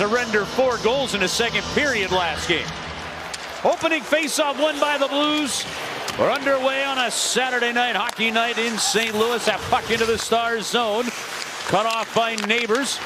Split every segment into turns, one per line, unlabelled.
surrender 4 goals in the second period last game. Opening faceoff won by the Blues. We're underway on a Saturday night hockey night in St. Louis. That puck into the Stars zone. Cut off by Neighbors.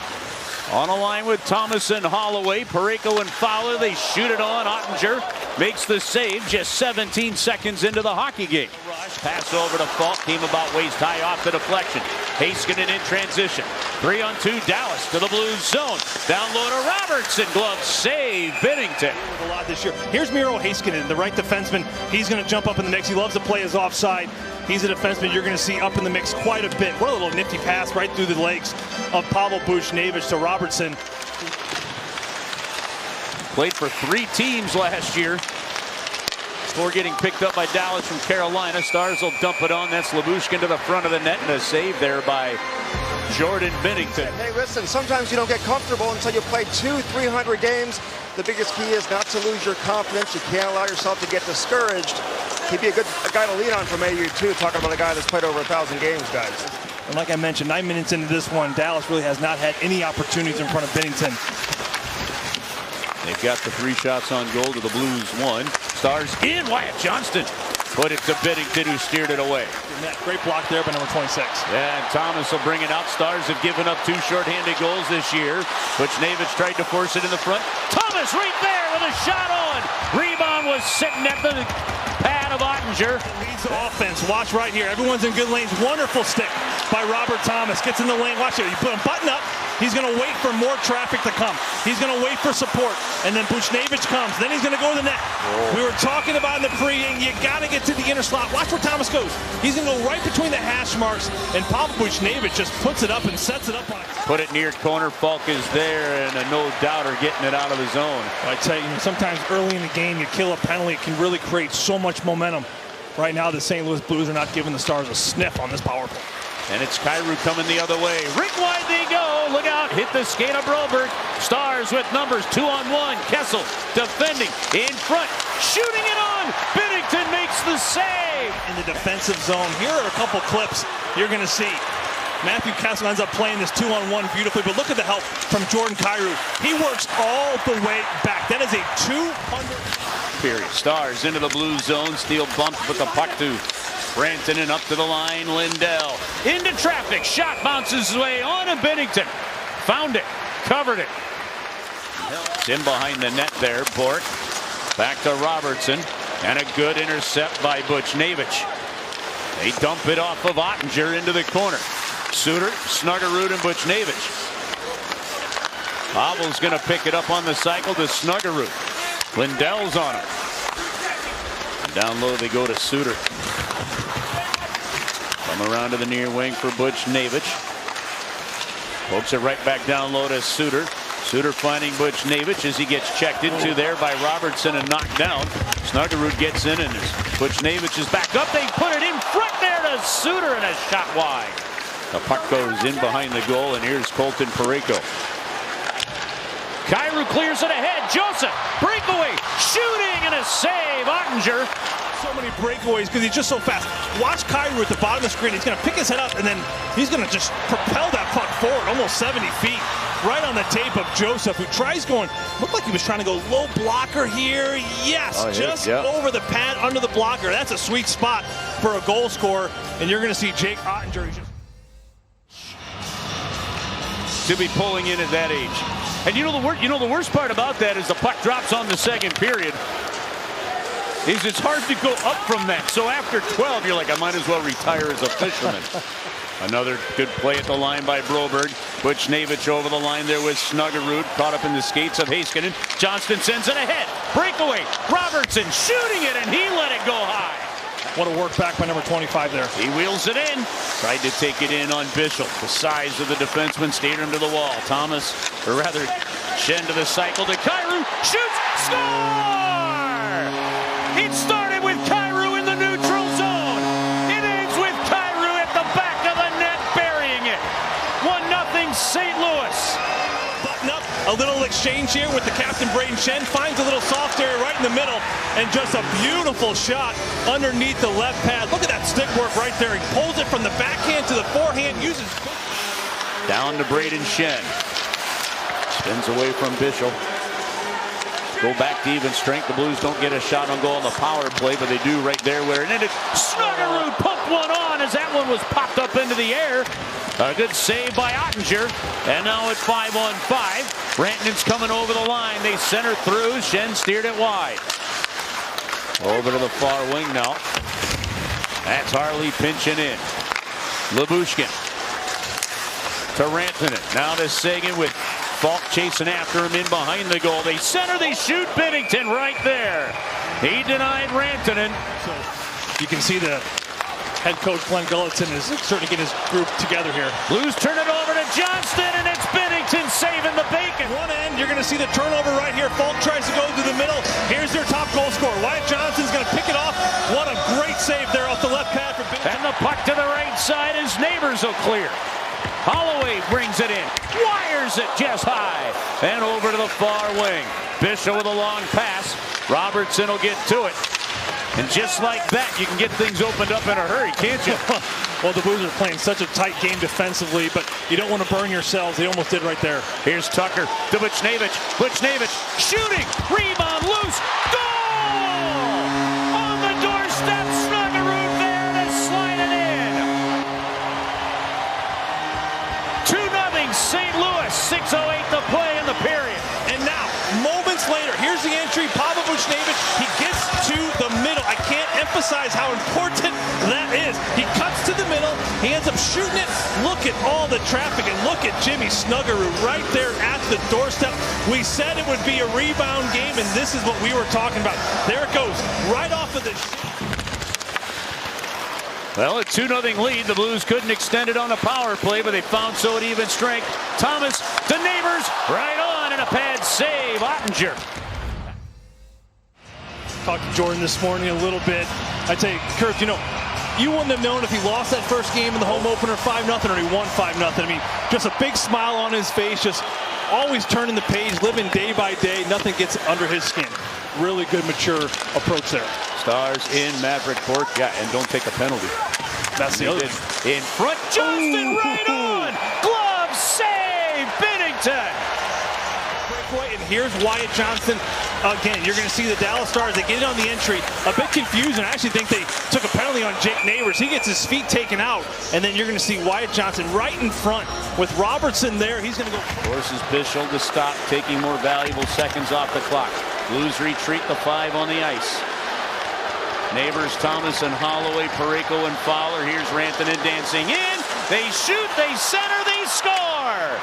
On a line with Thomas and Holloway. Parayko and Fowler. They shoot it on. Ottinger makes the save just 17 seconds into the hockey game. Pass over to Falk. Came about waist high off the deflection. Heiskanen in transition. 3-on-2 Dallas to the Blues zone. Down low to Robertson. Glove save. Binnington.
A lot this year. Here's Miro Heiskanen, the right defenseman. He's going to jump up in the mix. He loves to play his offside. He's a defenseman you're going to see up in the mix quite a bit. What a little nifty pass right through the legs of Pavel Buchnevich to Robertson.
Played for 3 teams last year. Score getting picked up by Dallas from Carolina. Stars will dump it on. That's Lyubushkin to the front of the net, and a save there by Jordan Binnington.
Hey, listen, sometimes you don't get comfortable until you play 200-300 games. The biggest key is not to lose your confidence. You can't allow yourself to get discouraged. He'd be a guy to lean on from AU too, talking about a guy that's played over 1,000 games, guys.
And like I mentioned, 9 minutes into this one, Dallas really has not had any opportunities in front of Binnington.
They've got the 3 shots on goal to the Blues 1. Stars in. Wyatt Johnston put it to Binnington, who steered it away.
Great block there by number 26.
Yeah, and Thomas will bring it out. Stars have given up 2 shorthanded goals this year. Buchnevich tried to force it in the front. Thomas right there with a shot on. Rebound was sitting at the pad of Ottinger.
Leads the offense. Watch right here. Everyone's in good lanes. Wonderful stick by Robert Thomas. Gets in the lane. Watch it. You put him button up. He's going to wait for more traffic to come. He's going to wait for support. And then Buchnevich comes. Then he's going to go to the net. We were talking about in the pregame, you got to get to the inner slot. Watch where Thomas goes. He's going to go right between the hash marks. And Pavel Buchnevich just puts it up and sets it up on it.
Put it near corner. Falk is there, and a no-doubter getting it out of the zone.
I tell you, sometimes early in the game, you kill a penalty. It can really create so much momentum. Right now, the St. Louis Blues are not giving the Stars a sniff on this power play.
And it's Kyrou coming the other way. Rink wide they go. Look out. Hit the skate of Broberg. Stars with numbers 2-on-1. Kessel defending in front. Shooting it on. Binnington makes the save.
In the defensive zone. Here are a couple clips you're going to see. Matthew Kessel ends up playing this 2-on-1 beautifully. But look at the help from Jordan Kyrou. He works all the way back. That is a 200
period. Stars into the blue zone. Steele bumped with the puck to Branton and up to the line. Lindell into traffic. Shot bounces his way on, and Binnington found it, covered it. It's in behind the net there. Bork back to Robertson, and a good intercept by Buchnevich. They dump it off of Ottinger into the corner. Suter, Snuggerud, and Buchnevich. Pavel's going to pick it up on the cycle to Snuggerud. Lindell's on him. Down low they go to Suter. Come around to the near wing for Buchnevich. Pokes it right back down low to Suter. Suter finding Buchnevich as he gets checked into there by Robertson and knocked down. Snuggerud gets in, and Buchnevich is back up. They put it in front there to Suter, and a shot wide. The puck goes in behind the goal, and here's Colton Parayko. Kyrou clears it ahead. Joseph, breakaway, shooting, and a save. Ottinger.
So many breakaways because he's just so fast. Watch Kyrou at the bottom of the screen. He's going to pick his head up, and then he's going to just propel that puck forward almost 70 feet. Right on the tape of Joseph, who tries going, looked like he was trying to go low blocker here. Yes, over the pad, under the blocker. That's a sweet spot for a goal scorer. And you're going to see Jake Ottinger
to be pulling in at that age. And you know the worst part about that is the puck drops on the second period. It's hard to go up from that. So after 12, you're like, I might as well retire as a fisherman. Another good play at the line by Broberg. Buchnevich over the line there with Snuggerud. Caught up in the skates of Heiskanen. Johnston sends it ahead. Breakaway. Robertson shooting it, and he let it go high.
What a work back by number 25 there.
He wheels it in. Tried to take it in on Bishop. The size of the defenseman stayed him to the wall. Thomas, or rather, Shen to the cycle to Kyrou. Shoots. Score! It started with Kyrou in the neutral zone. It ends with Kyrou at the back of the net, burying it. 1-0 St. Louis.
Button up, a little exchange here with the captain, Braden Shen. Finds a little soft area right in the middle, and just a beautiful shot underneath the left pad. Look at that stick work right there. He pulls it from the backhand to the forehand, uses...
Down to Braden Shen. Spins away from Bishop. Go back to even strength. The Blues don't get a shot on goal on the power play, but they do right there where it ended. Snuggerud poked one on as that one was popped up into the air. A good save by Ottinger. And now at 5-on-5. Rantanen's coming over the line. They center through. Schenn steered it wide. Over to the far wing now. That's Harley pinching in. Lyubushkin to Rantanen. Now to Seguin with Falk chasing after him in behind the goal. They center, they shoot. Binnington right there. He denied Rantanen.
So you can see the head coach Glenn Gulletson is starting to get his group together here.
Blues turn it over to Johnston, and it's Binnington saving the bacon.
One end, you're going to see the turnover right here. Falk tries to go through the middle. Here's their top goal scorer. Wyatt Johnston's going to pick it off. What a great save there off the left pad for Binnington.
And the puck to the right side as Neighbors will clear. Holloway brings it in, wires it just high, and over to the far wing. Bishop with a long pass. Robertson will get to it. And just like that, you can get things opened up in a hurry, can't you?
Well, the Blues are playing such a tight game defensively, but you don't want to burn yourselves. They almost did right there.
Here's Tucker to Buchnevich. Buchnevich shooting, rebound, loose, goal! On the doorstep, Snuggerud there to slide it in. 2-0 St. Louis, 6:08 to play in the period.
And now, moments later, here's the entry. Pavel Buchnevich, he gets to the middle. I can't emphasize how important that is. He cuts to the middle. He ends up shooting it. Look at all the traffic, and look at Jimmy Snuggerud right there at the doorstep. We said it would be a rebound game, and this is what we were talking about. There it goes, right off of the...
Well, a 2-0 lead. The Blues couldn't extend it on the power play, but they found so at even strength. Thomas to Neighbors, right on, and a pad save. Ottinger.
Talked to Jordan this morning a little bit. I tell you, Kurt, you know, you wouldn't have known if he lost that first game in the home opener 5-0 or he won 5-0. I mean, just a big smile on his face, just always turning the page, living day by day. Nothing gets under his skin. Really good, mature approach there.
Stars in Maverick Court. Yeah, and don't take a penalty.
That's the other.
In front, Johnston right on! Glove save, Binnington!
And here's Wyatt Johnston. Again, you're going to see the Dallas Stars. They get it on the entry. A bit confused, and I actually think they took a penalty on Jake Neighbors. He gets his feet taken out, and then you're going to see Wyatt Johnston right in front with Robertson there. He's going to go.
Forces Bishop to stop, taking more valuable seconds off the clock. Blues retreat the 5 on the ice. Neighbors, Thomas, and Holloway, Parayko, and Fowler. Here's Rantanen dancing in. They shoot, they center, they score.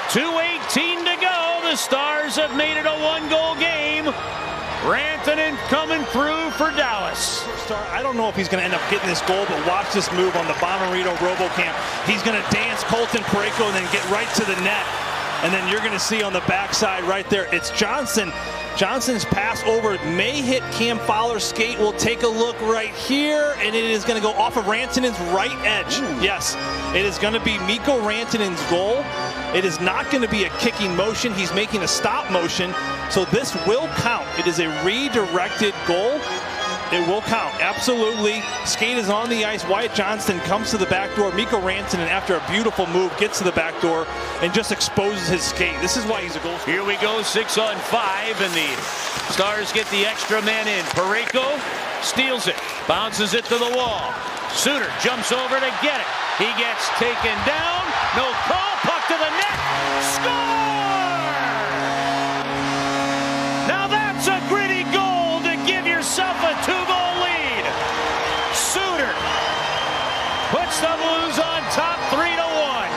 2:18 to go. The Stars have made it a 1-goal game. Rantanen coming through for Dallas.
I don't know if he's going to end up getting this goal, but watch this move on the Bomarito RoboCamp. He's going to dance Colton Parayko and then get right to the net. And then you're going to see on the backside right there, it's Johnson. Johnson's pass over may hit Cam Fowler's skate. We'll take a look right here, and it is going to go off of Rantanen's right edge. Ooh. Yes, it is going to be Mikko Rantanen's goal. It is not going to be a kicking motion. He's making a stop motion, so this will count. It is a redirected goal. It will count, absolutely. Skate is on the ice. Wyatt Johnston comes to the back door. Mikko Rantanen, after a beautiful move, gets to the back door and just exposes his skate. This is why he's a goal scorer.
Here we go, 6-on-5, and the Stars get the extra man in. Parayko steals it, bounces it to the wall. Suter jumps over to get it. He gets taken down. No call, puck to the net. Score! Now that's a gritty goal to give yourself a 2-goal lead. Suter puts the Blues on top 3-1.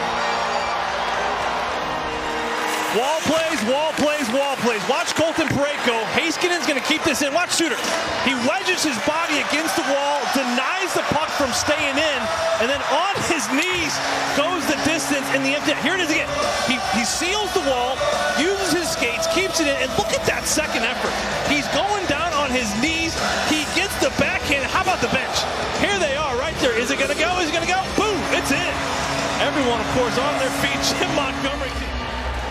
Wall plays, wall plays, wall plays. Watch Colton Parayko. Heiskanen's going to keep this in. Watch Suter. He wedges his body against the wall, denies the puck from staying in, and then on his knees goes the distance in the empty. Here it is again. He seals the wall, uses his skates, keeps it in, and look at that second effort. He's going down on his knees. He gets the backhand. How about the bench? Here they are right there. Is it going to go? Is it going to go? Boom! It's in. Everyone, of course, on their feet. Jim Montgomery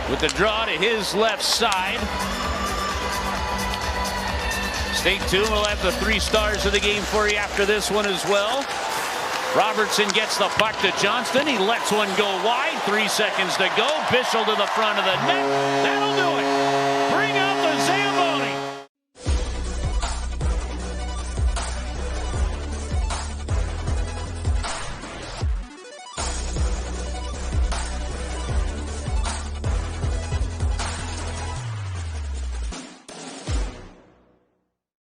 with the draw to his left side. Stay tuned. We'll have the 3 stars of the game for you after this one as well. Robertson gets the puck to Johnston. He lets one go wide. 3 seconds to go. Bischel to the front of the net. That'll do it. Bring out